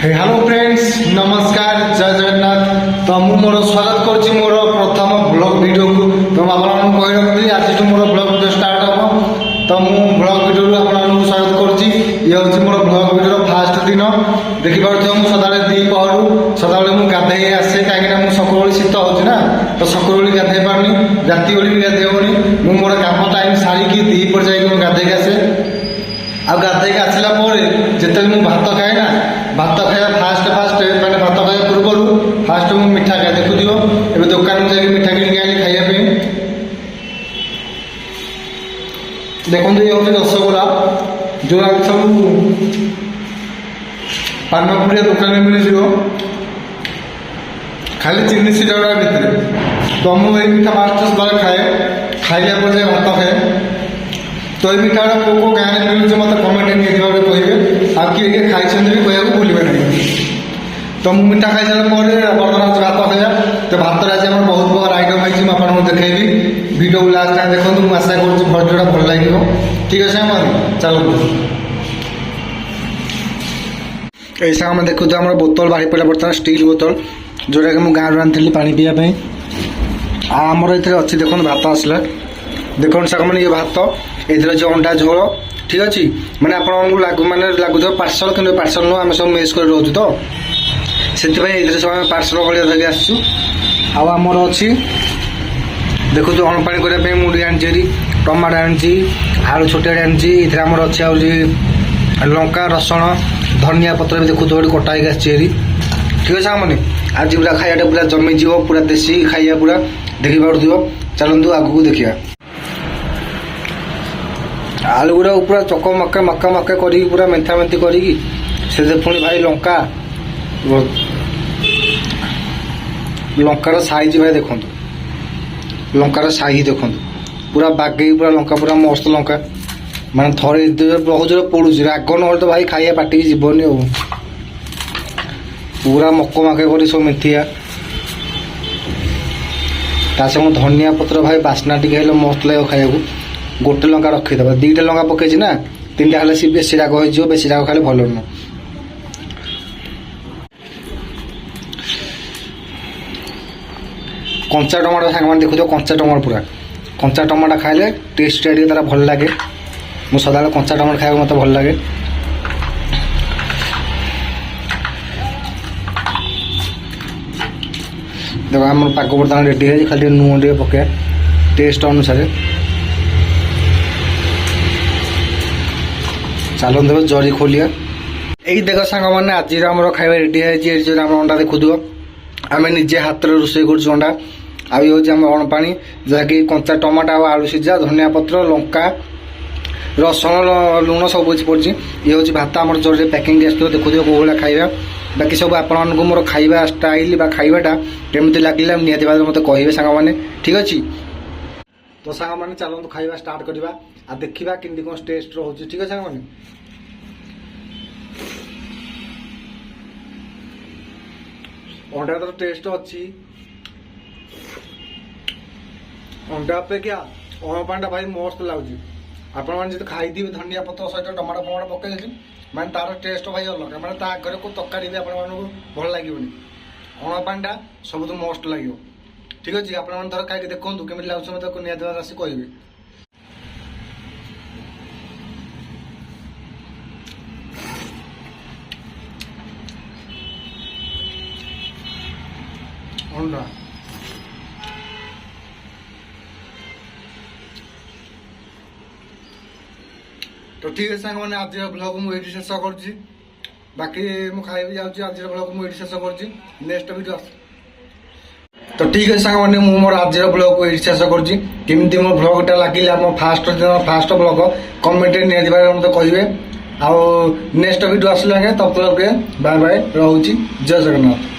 Hello friends नमस्कार जय जगन्नाथ। तो मु मोर स्वागत करछि मोर प्रथम ब्लॉग वीडियो को। तो आपन कहि रखली आज मोर ब्लॉग वीडियो स्टार्ट हो। तो मु ब्लॉग वीडियो रो आपन स्वागत करछि। ये होछि मोर ब्लॉग वीडियो फर्स्ट दिन। देखि पारछो मु सदाले दी पहरु सदाले मु गाधे आसे काहे ना मु सकरोली शीत होछि ना। तो सकरोली गाधे पारनी राती ओली गाधे होनी। मु मोर काम टाइम सारी की दी पर जाई मु गाधे आसे। आ गाधे के आसला परे जेते मु भात खाए ना भात खाया फास्ट मैंने भात खाया पूर्व फास्ट मु मिठा खाए देखु दियो। एबे दुकान में जाके मिठा किन आनी खाइया पे देखो ये होते रसगोला जो सब पानपुरिया दुकान में मिल जाओ खाली चीनी सीटा भितर। तो मुझे मिठा फास्ट बार खाए खाइला पर भात खाए। तो ये मिठा को गाँव में मिलूँ मत कमेंट निजे कहे आ किए किए खाई भी कहूँ भूल नहीं। तो मुझे मिठा खाई सारा बर्तमान भात खाया। तो भात आज आम बहुत प्रकार आइटम है आपको देखी वीडियो लास्ट टाइम देखो। मुझे आशा करा भल लगे। ठीक है आम चलो ऐसा आम देखु तो आम बोतल बाहरी पड़ा बर्तमान स्टील बोतल जोटा कि मुझे गाँव आनी पानी पीवाई। आमर ये अच्छी देखो भात आसला देखो साग मैंने ये भात ये जो अंडा झोल ठीक अच्छे मैंने आपको मैंने लगुच पार्सल कि पार्सल नुह आम सब मेस कर रोचु। तो से सब पार्सल भाई धरिक आसू। आमर अच्छी देखो अण पानी करने मुड़ी आनी टमाटो आनी आलू छोटे आनी आमर अच्छी लंका रसुण धनिया पत्र भी देखो तो कटा हो आसी। ठीक अच्छे मैंने आज पूरा खाइटा पूरा जमीज पूरा देसी खाइया पूरा देखी पार। चलतु आगू देखिए आलू गुड़ा पूरा चक मक्का मक्का मक्का कर पूरा मेंथा मेंथी कर पुणी भाई लंका लंकार साइज भाई देखो लंकार साइज देखो पूरा बागे पूरा लंका पूरा मस्त लंका माने थरे बहुत जोर पड़ू राग ना तो भाई खाइया पाटी की जीवन पूरा मक्क मक्का कर सब मेथिया संग धनिया पत्र भाई बास्ना टे मस्त लगे खाइया। गोटे लंका रखीदे दीटा लंका पकई ना तीन टा खाले सी बेसी राग हो बेसी राग खाले भल नुह। कंचा टमाटो सांग मैंने देखो कंचा टमाटो पूरा कंचा टमाटो खाइले टेस्ट तार भल लगे। मुझे सदा कंचा टमाटो खाया मत भल लगे। देखो आम पाक बर्तमान रेडी है खाली नुह टे पके टेस्ट अनुसार चलो देव जरी खोलिया। यही देख सांग मैंने आज खाଇବା रेडी है आम अंडा देखु आम निजे हाथ रोषे कर अंडा आई हूँ अण पा जहाँकि कंचा टमाटो आलू सीझा धनिया पत्र लंका रसुण लुण सब किसी पड़ी। ये हूँ भात आम जरी पैकिंग आस देखु कौ भाया खाଇବା बाकी सब आपको मोर खाଇବା स्टाइल खाइबाटा केमती लगे निहती मत कहे सांग मैंने। ठीक अच्छे तो सांग मैंने चलते खाଇବା स्टार्ट करवा आ देखा कि कौन टेस्ट रोचे। ठीक है सांग मैंने अंडा तो टेस्ट अच्छी अंडा अपेक्षा अणपाटा भाई मस्त लगुच। आपण खाई धनिया पत्र सहित टमाटो फमाटो पकई मैंने तार टेस्ट भाई अलग मैंने आगे को तरकारी भी आपको भल लगे अणपाटा सब मस्त लगे। ठीक अच्छे आप खाई देखो केमी लगुच मतलब निहत आसी कहे। अंडा तो ठीक है सांग मैंने आज ब्लॉग मुझे शेष कर बाकी मुझे आज ब्लॉग मुझे शेष कर नेक्स्ट वीडियो। तो ठीक है सांग मैंने मोर आज ब्लॉग को शेष करमी मो ब्लॉगटा लगे फास्ट फास्ट ब्लॉग कमेंट निहती मत कहे। आउ नेक्स्ट वीडियो आसला तब तक बाय बाय रोचे जय जगन्नाथ।